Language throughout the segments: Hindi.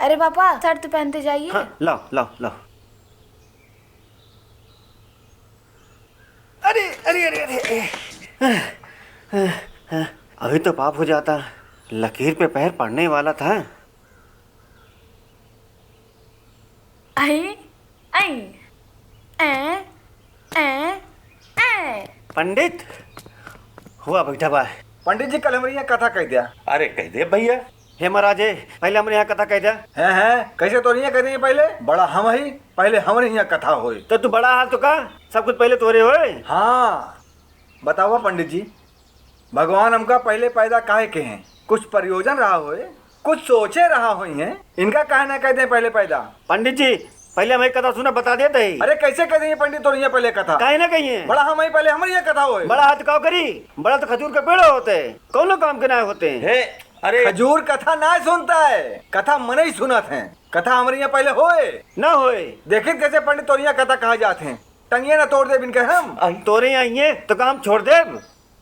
अरे पापा शर्ट पहनते जाइए। हाँ, लाओ लाओ लाओ। अरे अरे अरे अरे अभी तो पाप हो जाता, लकीर पे पैर पड़ने वाला था। आई आई ए ए ए। पंडित हुआ बैठा बा। पंडित जी कल हमारे यहाँ कथा कह दिया। अरे कह दे भैया। हे महाराजे पहले हमारे यहाँ कथा कह दिया। है कैसे तो नहीं कह देंगे पहले बड़ा हम ही पहले हमारे यहाँ कथा होई। तो तू बड़ा हाल तो का सब कुछ पहले तोरे होए। हाँ बताओ पंडित जी, भगवान हमका पहले पैदा काहे के हैं? कुछ प्रयोजन रहा होए, कुछ सोचे रहा हुई है, इनका काहे ना कहते हैं पहले पैदा। पंडित जी पहले हमें कथा सुना बता देते ही। अरे कैसे कह देंगे पंडित तो नहीं पहले कथा? काहे ना कहिए बड़ा हम ही पहले हमारे यहाँ कथा होए। बड़ा हाथ काव करी, बड़ा तो खजूर के पेड़ होते हैं, कौन काम के ना होते हैं। हे अरे खजूर कथा ना सुनता है, कथा मन ही सुनत है। कथा हमारे यहाँ पहले होए ना होए। देखे कैसे पंडित तो यहाँ कथा कहा जाते हैं। टंगिए ना तोड़ दे इनके हम। तोरे आइए तो काम छोड़ दे,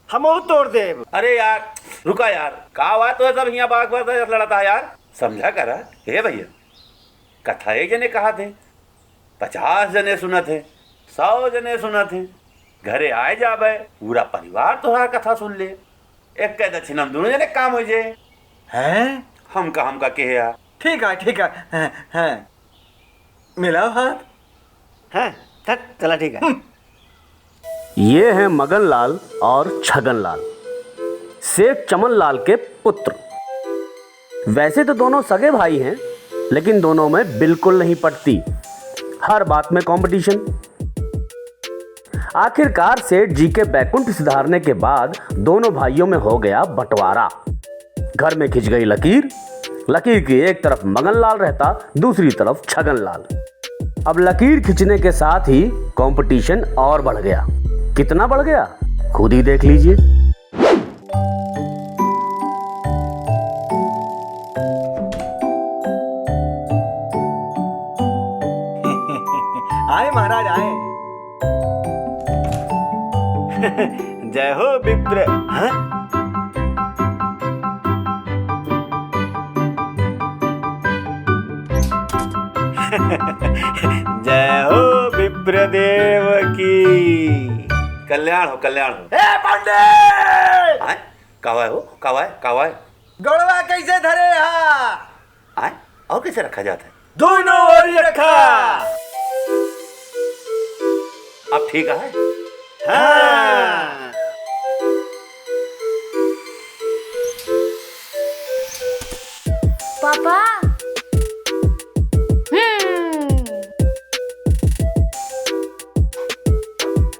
हम और तोड़ दे। अरे यार रुका यार, का बात तो सब यहाँ बाग बाग लड़ता यार, समझा करा। हे भैया कथा एक जने कहा थे, 50 जने सुना थे, 100 जने सुना थे, घरे आए जाबे पूरा परिवार तोहरा कथा सुन ले। एक कह दक्षिण हम दोनों जने काम हो जाए। हैं हम का के यार। ठीक है मिलाओ हाथ। हैं चला ठीक है। ये हैं मगन लाल और छगन लाल, सेठ चमन लाल के पुत्र। वैसे तो दोनों सगे भाई हैं, लेकिन दोनों में बिल्कुल नहीं पटती, हर बात में कंपटीशन। आखिरकार सेठ जी के बैकुंठ सुधारने के बाद दोनों भाइयों में हो गया बंटवारा। घर में खिंच गई लकीर, लकीर की एक तरफ मगन लाल रहता, दूसरी तरफ छगन लाल। अब लकीर खींचने के साथ ही कंपटीशन और बढ़ गया। कितना बढ़ गया खुद ही देख लीजिए। आए महाराज आए। जय हो विप्र। हाँ? जय हो विप्रदेव की। कल्याण हो कल्याण हो। ए पंडित आए कावाय हो कावाय गौड़वा कैसे धरे हा? आए और कैसे रखा जाता है? दोनों ओर रखा। अब ठीक है। हाँ। पापा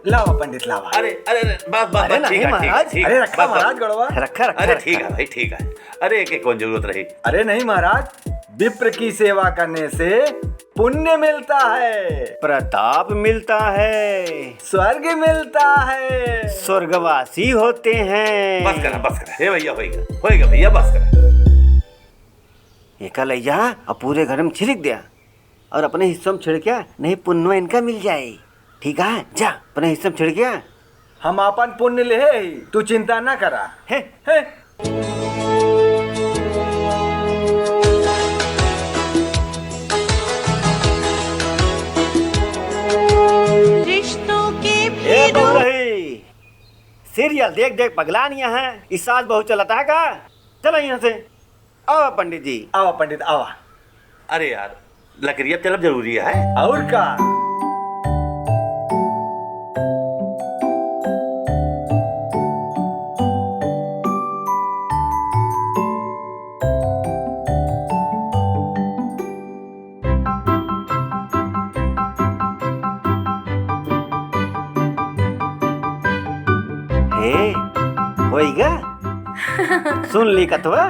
लावा पंडित लावा। अरे अरे बस बस अरे बस ठीक नहीं है ठीक है महाराज। ठीक अरे है, रखा बस, महाराज बस। गौड़वा। रखा रखा अरे रखा। ठीक है भाई ठीक है। अरे एक कौन जरूरत रही। अरे नहीं महाराज, विप्र की सेवा करने से पुण्य मिलता है, प्रताप मिलता है, स्वर्ग मिलता है, स्वर्गवासी होते हैं। बस करा हे भैया होएगा भैया बस करा। एक लैया अब पूरे घर में छिड़क दिया और अपने हिस्सों में छिड़किया, नहीं पुण्य इनका मिल जाए। ठीक है जा अपने हिस्से में छिड़किया। हम अपन पुण्य ले ही, तू चिंता ना करा। है है रिश्तों के ए बउरही, सीरियल देख देख पगला नहीं है। इस साल बहुत चलता है का। चलो यहाँ से आओ पंडित जी। आवा पंडित आवा। अरे यार लकड़िया तलब जरूरी है। और का हे होइगा सुन ली कतवा।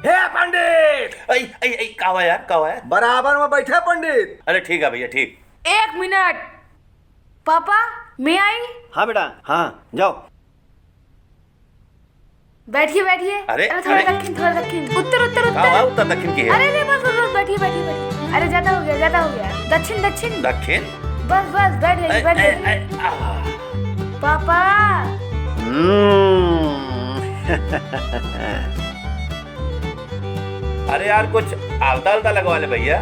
हे पंडित ऐ कावा यार बराबर में बैठे पंडित। अरे ठीक है भैया ठीक। 1 मिनट। पापा मैं आई। हाँ बेटा हाँ जाओ। बैठिए अरे, थोड़ा अरे। दक्षिण उत्तर कावा उत्तर दक्षिण की है। अरे नहीं बस बैठिए। अरे ज्यादा हो गया। दक्षिण दक्षिण बस बैठ गई। पापा अरे यार कुछ आलता आलता लगवा ले भैया।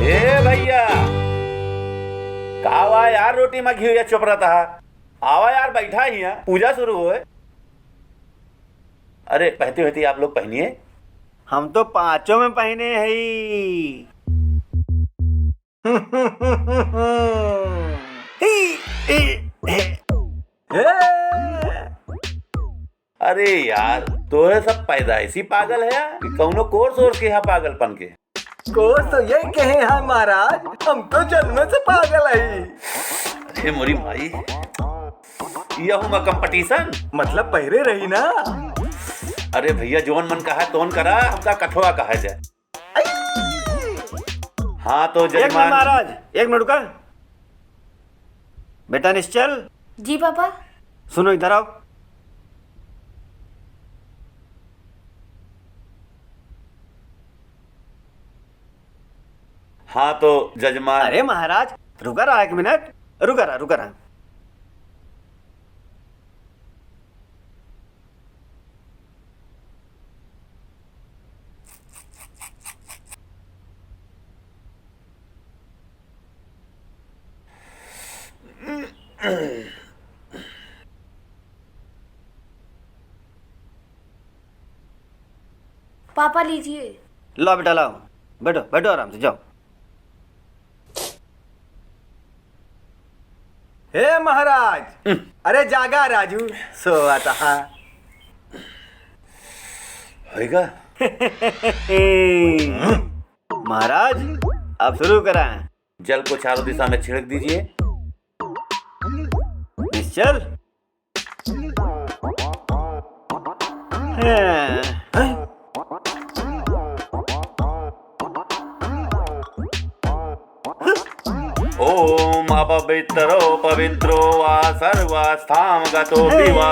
ए भैया कावा यार रोटी में घी चुप रहता है। आवा यार बैठा ही है, पूजा शुरू होए। अरे पहती होती आप लोग पहनिए। हम तो पांचों में पहने हैं। अरे यार तोरे सब पैदाइशी पागल है या कि कौनो कोर्स ओर्स के यहाँ पागलपन के? कोर्स तो यही कहे हैं महाराज, हम तो जन्म से पागल है। अरे मोरी भाई यह हुआ कंपटीशन, मतलब पहरे रही ना। अरे भैया जोन मन कहा तोन करा, हमका कठवा कहा जाए। हाँ तो एक मिनट जजमान महाराज, एक मिनट रुका। बेटा निश्चल, जी पापा। सुनो इधर आओ। हाँ तो जजमान। अरे महाराज रुका रहा, एक मिनट रुका रहा, रुका रहा। पापा लीजिए। लो बेटा लाओ, बैठो बैठो आराम से, जाओ। हे महाराज, अरे जागा राजू, सो आता होएगा। महाराज अब शुरू करा। जल को चारों दिशा में छिड़क दीजिए। निश्चल। हाँ। ओम अपवित्रो पवित्रो वा सर्वस्थां गतो विवा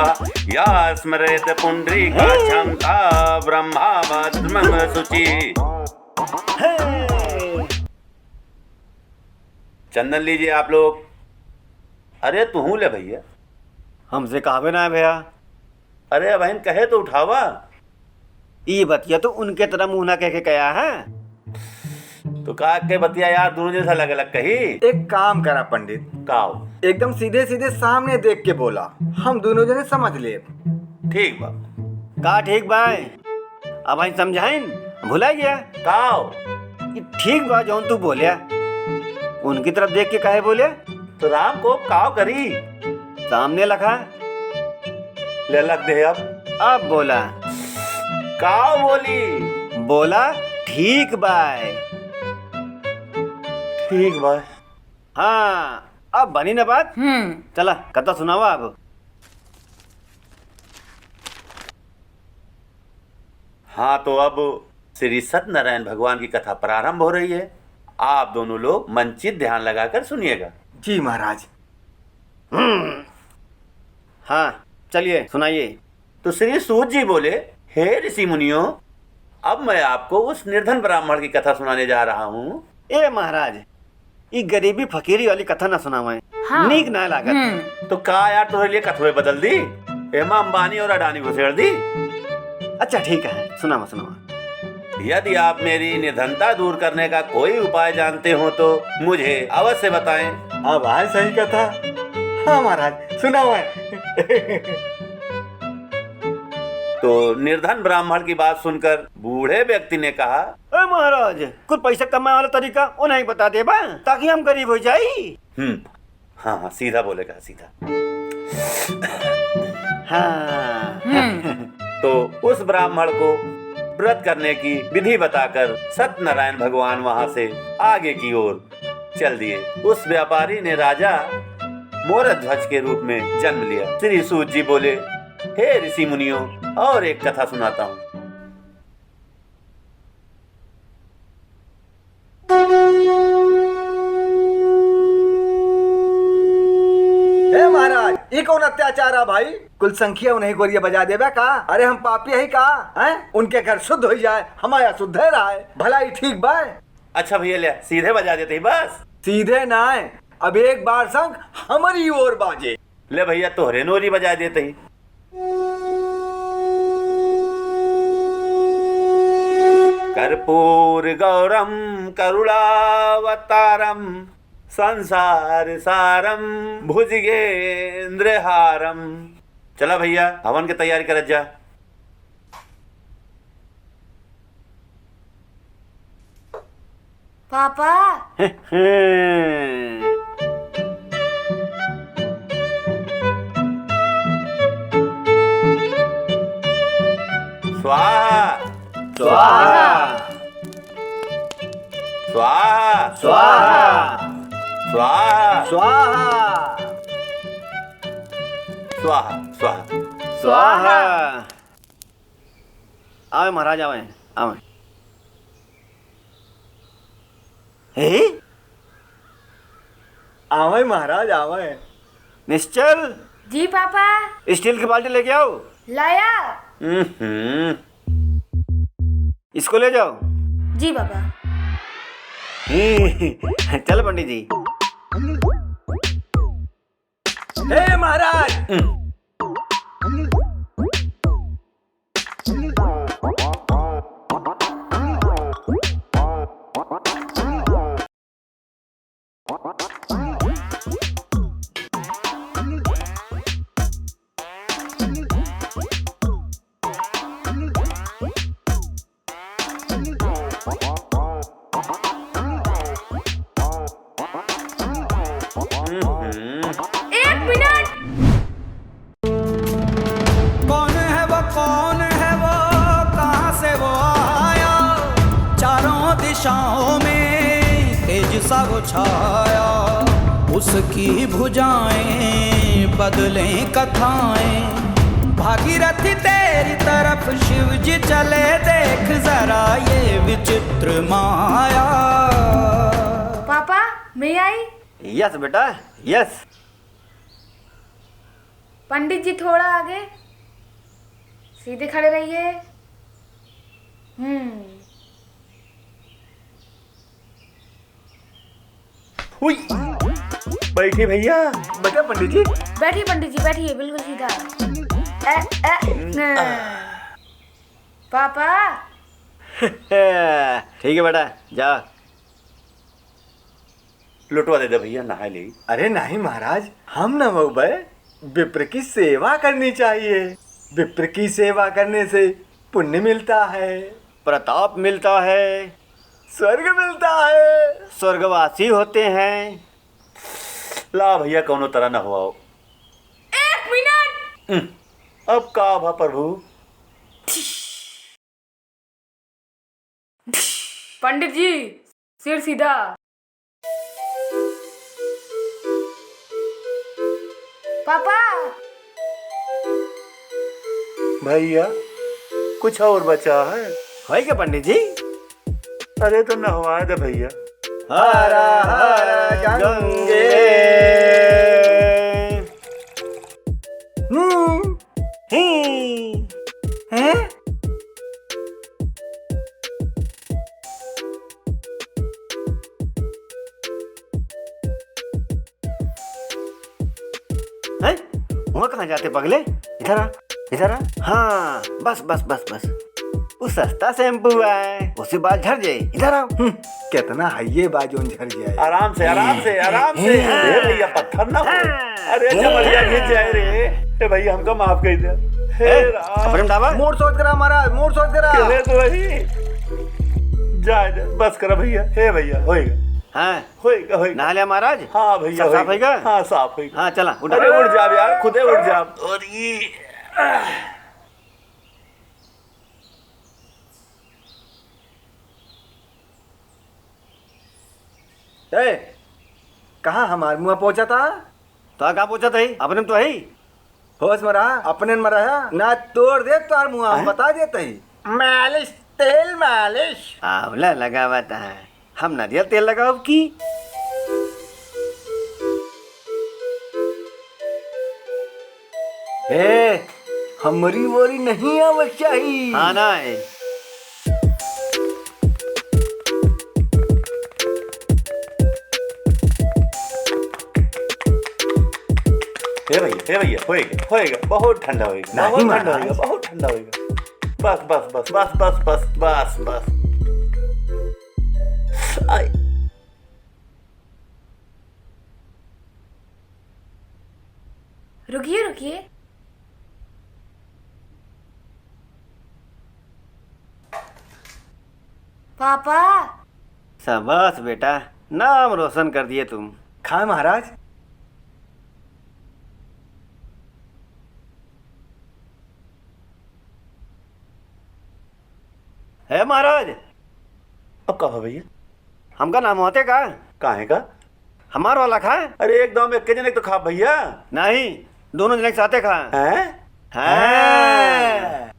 या स्मरेत पुंडरीकाक्षं सा ब्रह्मा ब्रह्म शुचि। चंदन लीजिए आप लोग। अरे तू ले भैया। हमसे कहा ना है भैया। अरे बहन कहे तो उठावा। ये बतिया तो उनके तरह मुंह ना कह के कया है। तो का के बतिया यार दोनों जैसा अलग अलग कही। एक काम करा पंडित, काओ एकदम सीधे सीधे सामने देख के बोला, हम दोनों जने समझ ले। ठीक बा। का ठीक भाई, अब हम समझाइन, भुला गया। काओ ये ठीक बा जौन तू बोलिया। उनकी तरफ देख के काहे बोले? तो राम को काओ करी सामने लखा। ले लग दे। अब बोला काओ बोली। बोला ठीक बाय। ठीक बा। हाँ अब बनी ना बात। चला कथा सुनावा अब। हाँ तो अब श्री सत्यनारायण भगवान की कथा प्रारंभ हो रही है। आप दोनों लोग मनचित ध्यान लगाकर सुनिएगा। जी महाराज। हाँ चलिए सुनाइए। तो श्री सूत जी बोले, हे ऋषि मुनियों, अब मैं आपको उस निर्धन ब्राह्मण की कथा सुनाने जा रहा हूँ। ए महाराज ये गरीबी फकीरी वाली कथा ना सुनावे। हाँ। नीक ना लागत। तो का यार तुम्हारे लिए कथुए बदल दी, एमा अंबानी और अडानी घुसेड़ दी। अच्छा ठीक है, सुनावा सुनावा। यदि आप मेरी निर्धनता दूर करने का कोई उपाय जानते हो तो मुझे अवश्य बताएं। अब आए सही कथा। हाँ महाराज सुनाओ। तो निर्धन ब्राह्मण की बात सुनकर बूढ़े व्यक्ति ने कहा, ए महाराज कुछ पैसा कमाने वाला तरीका वो नहीं बता दे बा, ताकि हम गरीब हो जाए। हाँ हाँ सीधा बोलेगा सीधा। हाँ। तो उस ब्राह्मण को व्रत करने की विधि बताकर सत्यनारायण भगवान वहां से आगे की ओर चल दिए। उस व्यापारी ने राजा मोरध्वज के रूप में जन्म लिया। श्री सूत जी बोले, हे ऋषि मुनियों, और एक कथा सुनाता हूँ। हे महाराज ये ई कौन अत्याचार है भाई? कुल संख्या उन्हें गोरिया बजा देवे का? अरे हम पापी ही का हैं? उनके घर शुद्ध हो जाए, हमारा शुद्ध है रहा है, भला ही ठीक बा। अच्छा भैया ले सीधे बजा देते ही बस। सीधे ना है, अब एक बार संग हमारी ओर बाजे। ले भैया तोहरे नोरी बजा देते ही। कर्पूर गौरम करुणावतारम संसार सारम भुजगेंद्रहारम। चला भैया हवन की तैयारी कर जा। पापा स्वाहा स्वाहा स्वाहा स्वाहा स्वाहा स्वाहा स्वाहा स्वाहा। स्वाहा। आवे महाराज आवे आवे। हे आवे महाराज आवे। निश्चल जी पापा स्टील की बाल्टी लेके आओ। लाया। इसको ले जाओ। जी पापा। चल पंडित जी। हे महाराज एक मिनट। कौन है वो कहाँ से वो आया, चारों दिशाओं में तेज सा वो छाया, उसकी भुजाएं बदलें कथाएं, भागीरथी तेरी तरफ शिव जी चले, देख जरा ये विचित्र माया। पापा मैं आई। यस बेटा यस। पंडित जी थोड़ा आगे सीधे खड़े रहिए। हुई बैठी भैया। बेटा पंडित जी बैठिए पंडित जी बैठिए बिल्कुल सीधा। पापा ठीक है बेटा जा। लुटवा दे भैया नहा ले। अरे नहीं महाराज, हम न हो बे, विप्र की सेवा करनी चाहिए। विप्र की सेवा करने से पुण्य मिलता है, प्रताप मिलता है, स्वर्ग मिलता है, स्वर्गवासी होते हैं। ला भैया कौनो तरह न हुआ। एक मिनट। अब का भा प्रभु। पंडित जी सिर सीधा। पापा भैया कुछ और बचा है? है क्या पंडित जी? अरे तो नहवा दे भैया। हर हर गंगे। हैं? हैं? वहाँ कहाँ जाते पगले? इधर आ इधर आ। हाँ बस बस बस बस। वो सस्ता शैम्पू है, उससे बाल झड़ जाए। इधर आओ। कितना हाइये बाजों झड़ जाए। आराम से आराम से आराम से। अरे भैया पत्थर ना हो। अरे चमड़िया घिस जाए रे। ए भैया हमको माफ कर दे। हे राम। अपने डाबा मोड़ सोच करा महाराज, मोड़ सोच करा। करे तो वही जाए जा, बस करा भैया। हे भैया होएगा। हाँ होएगा होएगा। नहा लिया महाराज? हाँ भैया सब साफ होएगा। होएगा? हाँ साफ होएगा। हाँ चला उठ। अरे उठ जा यार, खुदे उठ जा। और ये ए, कहाँ हमार मुँह पहुंचा था? तो कहाँ पहुंचा था ही? अपने तो है ही। होश मरा अपने मरा ना, तोड़ दे तो मुँह हम बता देते ही। मालिश तेल मालिश। आंवला लगा हुआ था, हम नारियल तेल लगाओ की। ए हमारी बोरी नहीं आवक चाहिए। हाँ ना है। हे भैया होएगा बहुत ठंडा होएगा, नहीं बहुत ठंडा महाराज। होएगा, बहुत ठंडा होएगा। बस बस बस बस बस बस बस बस। आई रुकिए रुकिए। पापा शाबाश बेटा, नाम रोशन कर दिए तुम। खाए महाराज। है महाराज, अब कहा भैया हमका नाम होते का? काहे का? हमार वाला खा? अरे एकदम एक जने तो खा भैया। नहीं, दोनों जने के साथे खा। हैं? हाँ।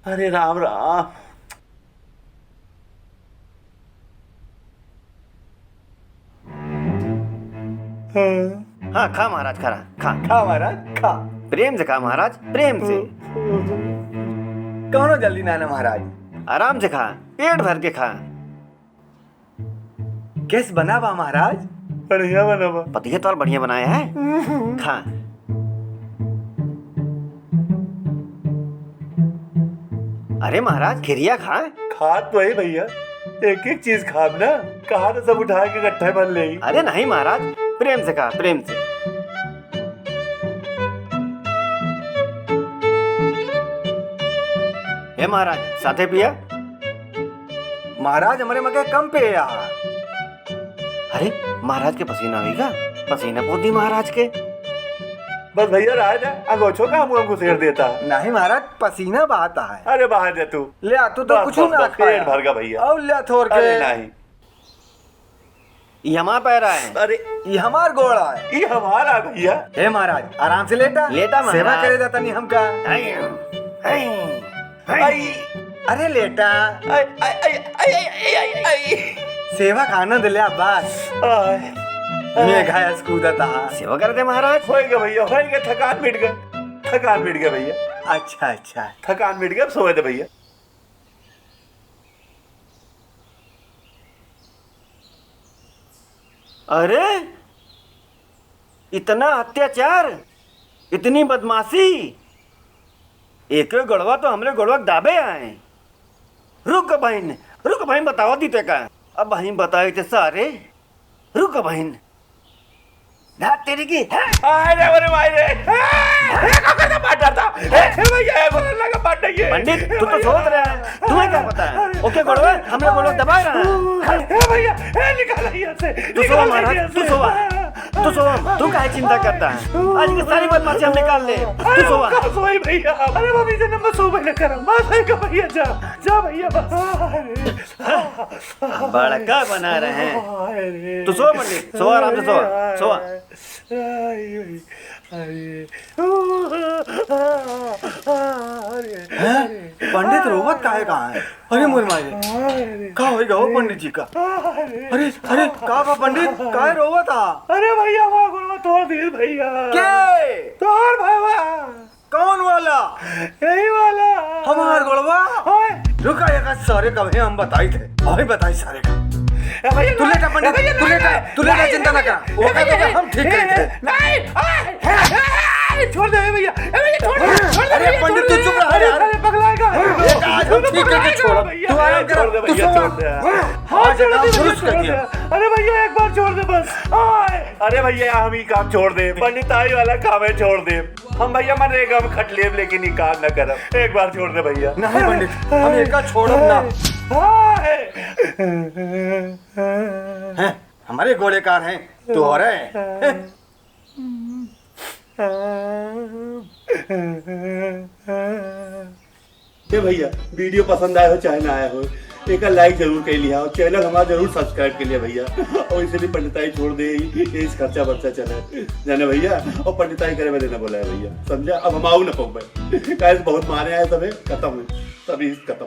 अरे राम राम। हाँ खा महाराज, खा खा। खा महाराज खा। प्रेम से खा महाराज, प्रेम से। कौनो जल्दी ना महाराज। आराम से खा, पेट भर के खा। कैस बना बा महाराज? बढ़िया बना। पतिया तो और बढ़िया बनाया है। खा। अरे महाराज खिरिया खा। खाद तो है भैया, एक एक चीज खाब ना, कहा तो सब उठा के इकट्ठे बन ले। अरे नहीं महाराज, प्रेम से खा, प्रेम से। हे महाराज साथे पिया। महाराज हमारे मगे कम पे यार। अरे महाराज के पसीना होगा, पसीना पोत दी महाराज के। बस भैया रहा ना, अंगोछो का हमको शेर देता। नहीं महाराज, पसीना बहाता है। अरे बाहर जा तू। ले आ तू तो बस, कुछ बस, ना बस, पेट भर गया भैया। और ले थोड़ अरे के। नहीं, ये हमारा पैरा है। अरे ये हमार गोड़ा है। ये हमारा भैया। हे महाराज आराम से लेटा। लेटा महाराज। सेवा करे देता नहीं हमका। आई, आई, आई। आई अरे लेटा। आई आई आई आई आई आई। सेवा का आनंद ले बस। आई मैं घायस कूदता। सेवा कर दे महाराज। हो गया भैया, हो गया। थकान मिट गया, थकान मिट गया भैया, अच्छा अच्छा। थकान मिट गया। अब सोए थे भैया। अरे इतना अत्याचार, इतनी बदमाशी, एक गड़वा तो हमरे गड़वा दाबे आए। रुक बहन बताओ दी ते का। अब बहन बताए थे सारे। रुक बहन तेरी की है? अरे अरे भाई रे, का बाटा था भैया, बोलने लगा बाटा ये। पंडित तू तो सोच रहा है, तुम्हें क्या पता है? ओके गड़वा हमरे गड़वा दबा रहा है। भैया निकाल यहाँ से। तू सो महाराज, तू सोवा, तू सो। तू काहे चिंता करता है? आज की सारी बदमाशी हम निकाल ले। तू सोवा। सोई भैया। अरे भाभी से नंबर सो भैया कर माथा का भैया। जा जा भैया। बड़का बना रहे हैं। तू सो पंडित, सो आराम से सो, सो। पंडित रोवत काहे कहाँ है? अरे मोर मारे का होएगा हो पंडित जी का? अरे अरे का बा पंडित काहे रोवत आ? अरे भैया वहाँ गुड़वा तोड़ दिल भैया। के तोड़ भैया। कौन वाला? यही वाला हमार गोड़वा। ओए रुका एक सारे कभी हम बताई थे, अभी बताई सारे का। भैया तू लेटा पंडित, तू लेटा, चिंता ना कर। वो कहते हम ठीक करे थे। नहीं छोड़ दे भैया, छोड़ दे। अरे पंडित तू चुप रह यार। अरे पगलाएगा। आज हम ठीक करके छोड़। तू आराम कर, तू सो। आज काम शुरू कर दिया। अरे भैया एक बार छोड़ दे बस। अरे भैया हम ही काम छोड़ दे, पंडिताई वाला काम है छोड़ दे। हम भैया मनरेगा में खट लेब लेकिन ही काम न करब। एक बार छोड़ दे भैया। नहीं पंडित हम एका छोड़ब ना। हैं हमारे गोलेकार हैं तू हो रहे। ये भैया वीडियो पसंद आया हो चाहे ना आया हो, एक लाइक जरूर कर लिया और चैनल हमारा जरूर सब्सक्राइब कर लिया भैया। और इसे भी पंडिताई छोड़ दे, इस खर्चा बर्चा चले जाने भैया। और पंडिताई करे में देना बोला है भैया, समझा? अब हम आऊ ना पाऊ भाई, बहुत मारे आए सब खत्म, सभी खत्म।